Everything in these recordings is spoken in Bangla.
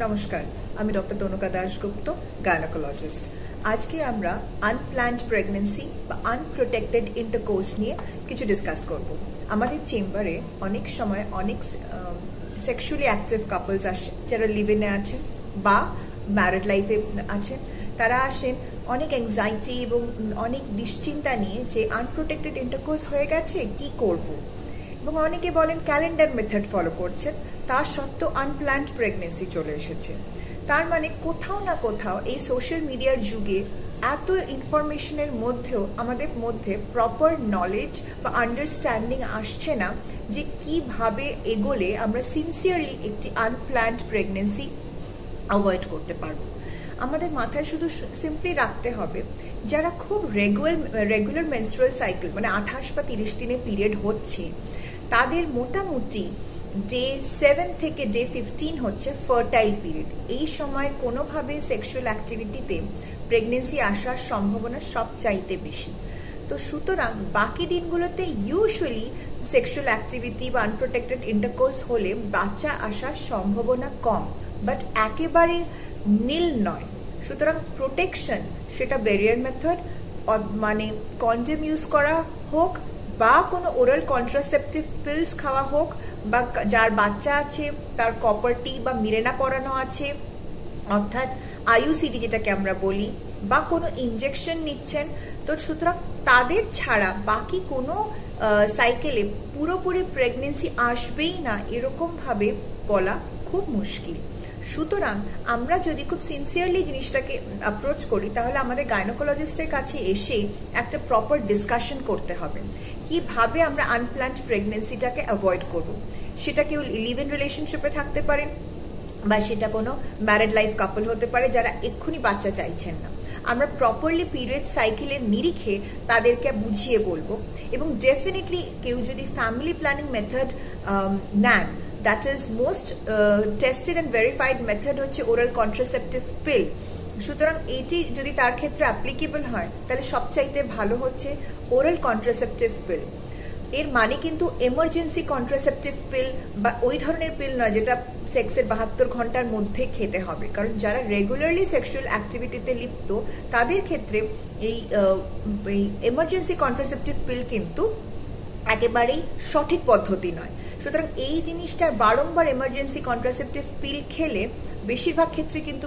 নমস্কার, আমি ডক্টর তনুকা দাশগুপ্ত, গাইনোকোলজিস্ট। আজকে আমরা আনপ্ল্যান্ড প্রেগন্যান্সি বা আনপ্রোটেক্টেড ইন্টারকোর্স নিয়ে কিছু ডিসকাস করব। আমাদের চেম্বারে অনেক সময় অনেক সেক্সুয়ালি অ্যাক্টিভ কাপলস আসে, যারা লিভ ইনে আছেন বা ম্যারিড লাইফে আছেন। তারা আসেন অনেক অ্যাংজাইটি এবং অনেক দুশ্চিন্তা নিয়ে যে আনপ্রোটেক্টেড ইন্টারকোর্স হয়ে গেছে, কি করব। এবং অনেকে বলেন ক্যালেন্ডার মেথড ফলো করছেন, তা সত্ত্বেও আনপ্ল্যান্ড প্রেগনেন্সি চলে এসেছে। তার মানে কোথাও না কোথাও এই সোশ্যাল মিডিয়ার যুগে এত ইনফরমেশনের মধ্যেও আমাদের মধ্যে প্রপার নলেজ বা আন্ডারস্ট্যান্ডিং আসছে না যে কিভাবে এগোলে আমরা সিনসিয়ারলি একটি আনপ্ল্যান্ড প্রেগনেন্সি অ্যাভয়েড করতে পারবো। আমাদের মাথায় শুধু সিম্পলি রাখতে হবে, যারা খুব রেগুলার মেনস্ট্রুয়াল সাইকেল মানে 28 বা 30 দিনের পিরিয়ড হচ্ছে, তাদের মোটামুটি ডে 7 থেকে ডে 15 হচ্ছে ফার্টাইল পিরিয়ড। এই সময় কোনোভাবে সেক্সুয়াল অ্যাক্টিভিটিতে প্রেগনেন্সি আসার সম্ভাবনা সবচাইতে বেশি। তো সুতরাং বাকি দিনগুলোতে ইউজুয়ালি সেক্সুয়াল অ্যাক্টিভিটি বা আনপ্রোটেক্টেড ইন্টারকোর্স হলে বাচ্চা আসার সম্ভাবনা কম, বাট একেবারে নীল নয়। সুতরাং প্রোটেকশন, সেটা ব্যারিয়ার মেথড মানে কন্ডোম ইউজ করা হোক বা কোনো ওরাল কন্ট্রাসেপটিভ পিলস খাওয়া হোক, বা যার বাচ্চা আছে তার কপার টি বা মিরেনা পরানো আছে, অর্থাৎ আইইউসিডি যেটাকে আমরা বলি, বা কোনো ইনজেকশন নিচ্ছেন, তো সুতরাং তাদের ছাড়া বাকি কোনো সাইকেলে পুরোপুরি প্রেগনেন্সি আসবেই না এরকমভাবে বলা খুব মুশকিল। সুতরাং আমরা যদি খুব সিনসিয়ারলি জিনিসটাকে অ্যাপ্রোচ করি, তাহলে আমাদের গাইনোকোলজিস্টের কাছে এসে একটা প্রপার ডিসকাশন করতে হবে কিভাবে আমরা আনপ্ল্যান্ড প্রেগনেন্সিটাকে অ্যাভয়েড করব। সেটা কেউ লিভ ইন রিলেশনশিপে থাকতে পারে, বা সেটা কোনো ম্যারিড লাইফ কাপল হতে পারে যারা এক্ষুনি বাচ্চা চাইছেন না। আমরা প্রপারলি পিরিয়ড সাইকেলের নিরিখে তাদেরকে বুঝিয়ে বলবো। এবং ডেফিনেটলি কেউ যদি ফ্যামিলি প্ল্যানিং মেথড নেন, that is most tested and verified method হচ্ছে ওরাল কন্ট্রাসেপটিভ পিল। সুতরাং এটি যদি তার ক্ষেত্রে অ্যাপ্লিকেবল হয়, তাহলে সবচাইতে ভালো হচ্ছে ওরাল কন্ট্রাসেপটিভ পিল। এর মানে কিন্তু এমার্জেন্সি কন্ট্রাসেপটিভ পিল বা ওই ধরনের পিল নয় যেটা সেক্সের 72 ঘন্টার মধ্যে খেতে হবে, কারণ যারা রেগুলারলি সেক্সুয়াল অ্যাক্টিভিটিতে লিপ্ত তাদের ক্ষেত্রে এই এমার্জেন্সি কন্ট্রাসেপটিভ পিল কিন্তু একেবারেই সঠিক পদ্ধতি নয়। সুতরাং এই জিনিসটা বারংবার এমার্জেন্সি কন্ট্রাসেপটিভ পিল খেলে বেশিরভাগ ক্ষেত্রে কিন্তু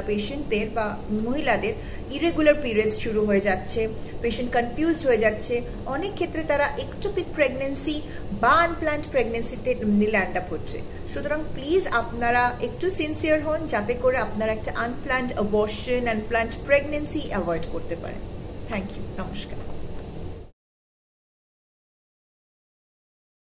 পেশেন্টদের বা মহিলাদের ইরেগুলার পিরিয়ডস শুরু হয়ে যাচ্ছে, পেশেন্ট কনফিউজড হয়ে যাচ্ছে। অনেক ক্ষেত্রে তারা একটোপিক প্রেগনেন্সি বা আনপ্ল্যান্ড প্রেগনেন্সিতে ল্যান্ড আপ হচ্ছে। সুতরাং প্লিজ আপনারা একটু সিনসিয়ার হন, যাতে করে আপনারা একটা unplanned abortion, unplanned pregnancy avoid করতে পারেন। থ্যাংক ইউ, নমস্কার।